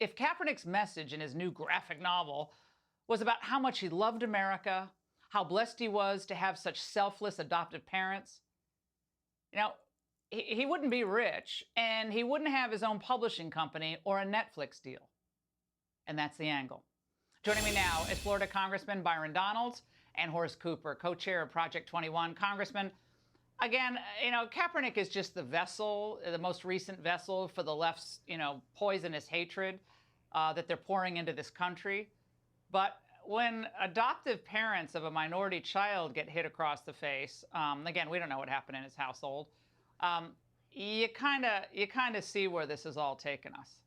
If Kaepernick's message in his new graphic novel was about how much he loved America, how blessed he was to have such selfless adoptive parents, you know, he wouldn't be rich, and he wouldn't have his own publishing company or a Netflix deal. And that's the angle. Joining me now is Florida Congressman Byron Donalds and Horace Cooper, co-chair of Project 21. Congressman, again, Kaepernick is just the vessel, the most recent vessel for the left's, poisonous hatred that they're pouring into this country. But when adoptive parents of a minority child get hit across the face, again, we don't know what happened in his household, you kind of see where this has all taken us.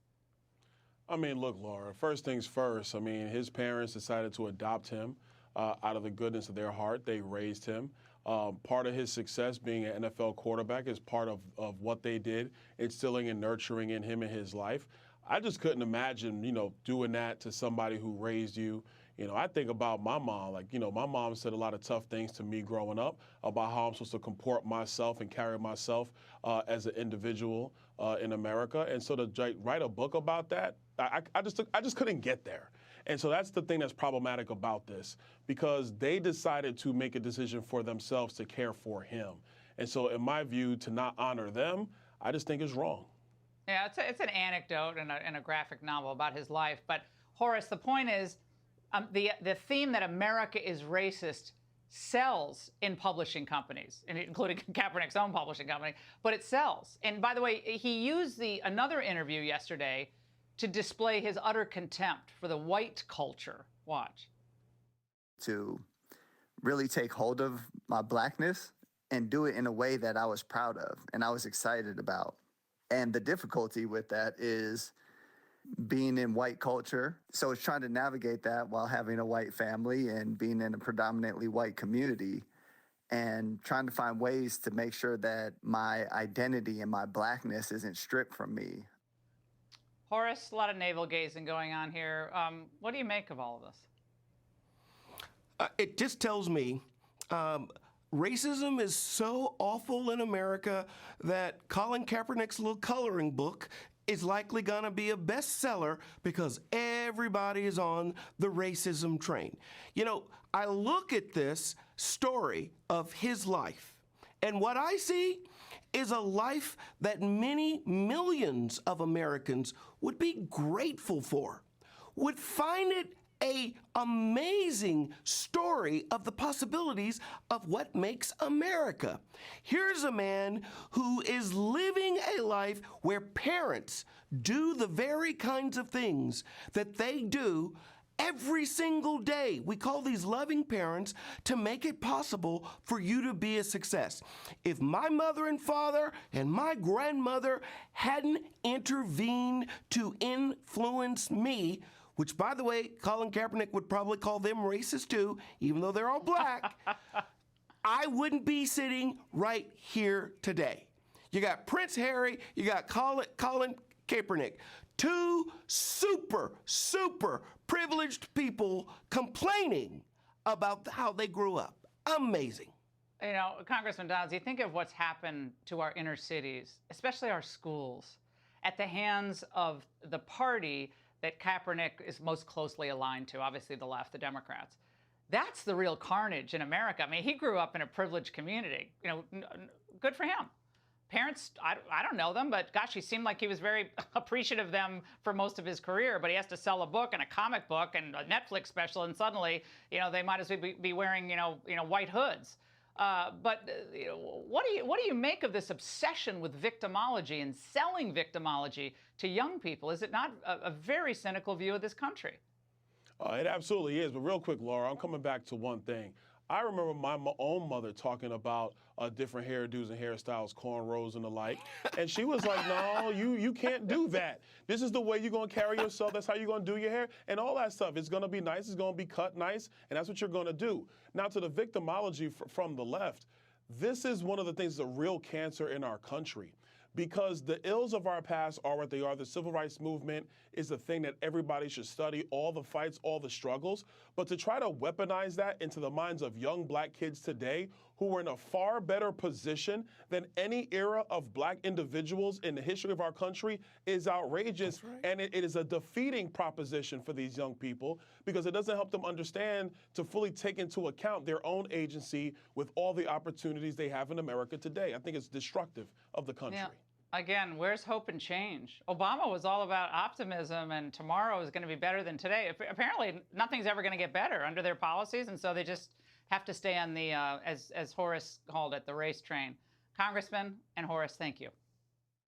I mean, look, Laura, first things first. I mean, his parents decided to adopt him out of the goodness of their heart. They raised him. Part of his success being an NFL quarterback is part of what they did, instilling and nurturing in him in his life. I just couldn't imagine, doing that to somebody who raised you. I think about my mom. My mom said a lot of tough things to me growing up about how I'm supposed to comport myself and carry myself as an individual in America. And so to write a book about that, I just couldn't get there. And so that's the thing that's problematic about this, because they decided to make a decision for themselves to care for him. And so in my view, to not honor them, I just think is wrong. Yeah, it's an anecdote in a graphic novel about his life. But Horace, the point is, the theme that America is racist sells in publishing companies, including Kaepernick's own publishing company, but it sells. And by the way, he used another interview yesterday to display his utter contempt for the white culture. Watch. To really take hold of my blackness and do it in a way that I was proud of and I was excited about. And the difficulty with that is being in white culture. So it's trying to navigate that while having a white family and being in a predominantly white community and trying to find ways to make sure that my identity and my blackness isn't stripped from me. Horace, a lot of navel gazing going on here. What do you make of all of this? It just tells me racism is so awful in America that Colin Kaepernick's little coloring book is likely going to be a bestseller because everybody is on the racism train. I look at this story of his life, and what I see is a life that many millions of Americans would be grateful for, would find it an amazing story of the possibilities of what makes America. Here's a man who is living a life where parents do the very kinds of things that they do every single day. We call these loving parents to make it possible for you to be a success. If my mother and father and my grandmother hadn't intervened to influence me, which, by the way, Colin Kaepernick would probably call them racist too, even though they're all black, I wouldn't be sitting right here today. You got Prince Harry, you got Colin Kaepernick, two super privileged people complaining about how they grew up. Amazing. Congressman Donalds, you think of what's happened to our inner cities, especially our schools, at the hands of the party that Kaepernick is most closely aligned to, obviously the left, the Democrats. That's the real carnage in America. I mean, he grew up in a privileged community. Good for him. Parents, I don't know them, but gosh, he seemed like he was very appreciative of them for most of his career. But he has to sell a book and a comic book and a Netflix special, and suddenly, they might as well be wearing, white hoods. But what do you make of this obsession with victimology and selling victimology to young people? Is it not a very cynical view of this country? It absolutely is. But real quick, Laura, I'm coming back to one thing. I remember my own mother talking about different hairdos and hairstyles, cornrows and the like. And she was like, no, you can't do that. This is the way you're going to carry yourself. That's how you're going to do your hair and all that stuff. It's going to be nice. It's going to be cut nice. And that's what you're going to do. Now, to the victimology from the left, this is one of the things that's a real cancer in our country. Because the ills of our past are what they are. The civil rights movement is the thing that everybody should study, all the fights, all the struggles. But to try to weaponize that into the minds of young black kids today who are in a far better position than any era of black individuals in the history of our country is outrageous. That's right. And it is a defeating proposition for these young people because it doesn't help them understand to fully take into account their own agency with all the opportunities they have in America today. I think it's destructive of the country. Yeah. Again, where's hope and change? Obama was all about optimism and tomorrow is going to be better than today. Apparently, nothing's ever going to get better under their policies, and so they just have to stay on the, as Horace called it, the race train. Congressman and Horace, thank you.